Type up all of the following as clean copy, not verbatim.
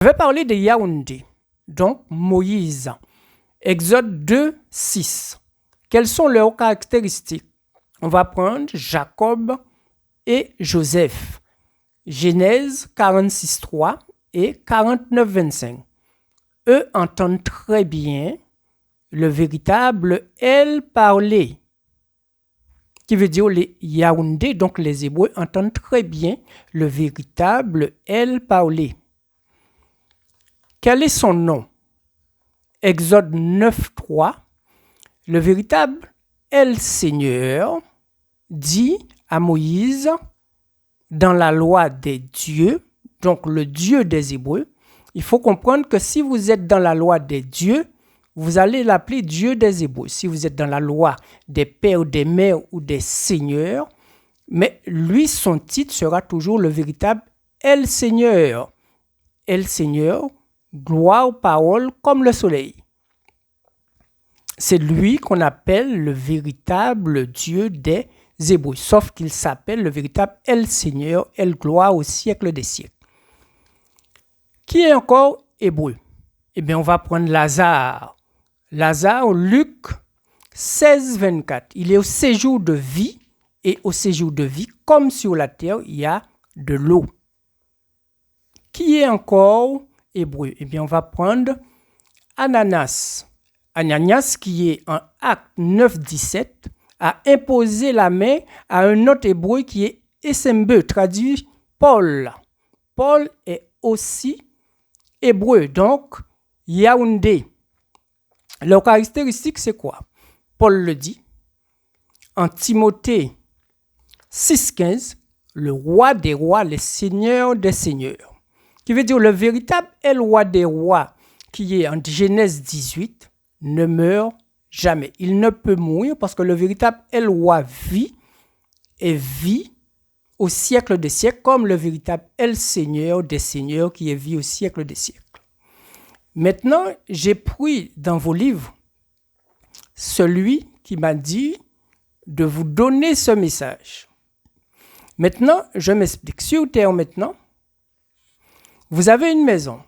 Je vais parler de Yaoundé, donc Moïse. Exode 2, 6. Quelles sont leurs caractéristiques? On va prendre Jacob et Joseph. Genèse 46, 3 et 49, 25. Eux entendent très bien le véritable El parler, qui veut dire les Yaoundé, donc les Hébreux entendent très bien le véritable El parler. Quel est son nom? Exode 9, 3. Le véritable El Seigneur dit à Moïse dans la loi des dieux, donc le Dieu des Hébreux. Il faut comprendre que si vous êtes dans la loi des dieux, vous allez l'appeler Dieu des Hébreux. Si vous êtes dans la loi des pères, des mères ou des seigneurs, mais lui, son titre sera toujours le véritable El Seigneur. El Seigneur, gloire, parole comme le soleil. C'est lui qu'on appelle le véritable Dieu des Hébreux, sauf qu'il s'appelle le véritable El Seigneur, El gloire au siècle des siècles. Qui est encore hébreu? Eh bien, on va prendre Lazare. Lazare, Luc 16, 24. Il est au séjour de vie, et au séjour de vie, comme sur la terre, il y a de l'eau. Qui est encore hébreu? Eh bien, on va prendre Ananas. Ananias, qui est en Acte 9, 17, a imposé la main à un autre hébreu qui est Essembe, traduit Paul. Paul est aussi hébreu, donc Yaoundé. Leur caractéristique, c'est quoi? Paul le dit en Timothée 6, 15, le roi des rois, le seigneur des seigneurs. Qui veut dire le véritable est le roi des rois, qui est en Genèse 18, ne meurt jamais. Il ne peut mourir parce que le véritable El Roi vit et vit au siècle des siècles, comme le véritable El Seigneur des seigneurs qui est vie au siècle des siècles. Maintenant, j'ai pris dans vos livres celui qui m'a dit de vous donner ce message. Maintenant, je m'explique. Sur terre maintenant, vous avez une maison.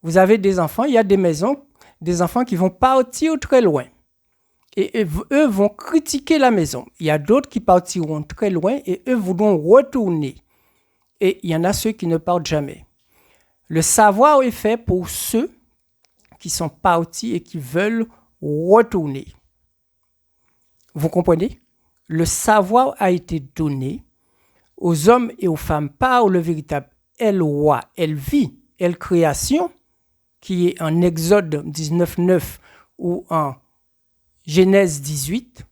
Vous avez des enfants, il y a des maisons, des enfants qui vont partir très loin. Et eux vont critiquer la maison. Il y a d'autres qui partiront très loin et eux voudront retourner. Et il y en a ceux qui ne partent jamais. Le savoir est fait pour ceux qui sont partis et qui veulent retourner. Vous comprenez? Le savoir a été donné aux hommes et aux femmes par le véritable El Roi, El Vie, El Création, qui est en Exode 19, 9 ou en Genèse 18,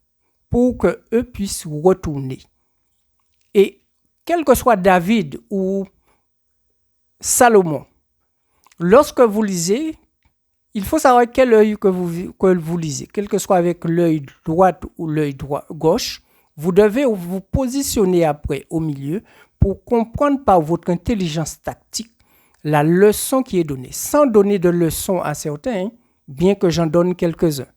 pour qu'eux puissent retourner. Et quel que soit David ou Salomon, lorsque vous lisez, il faut savoir quel œil que vous lisez. Quel que soit avec l'œil droit ou l'œil gauche, vous devez vous positionner après au milieu pour comprendre par votre intelligence tactique la leçon qui est donnée, sans donner de leçon à certains, bien que j'en donne quelques-uns.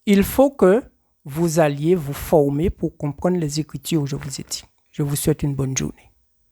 Il faut que vous alliez vous former pour comprendre les Écritures, je vous ai dit. Je vous souhaite une bonne journée.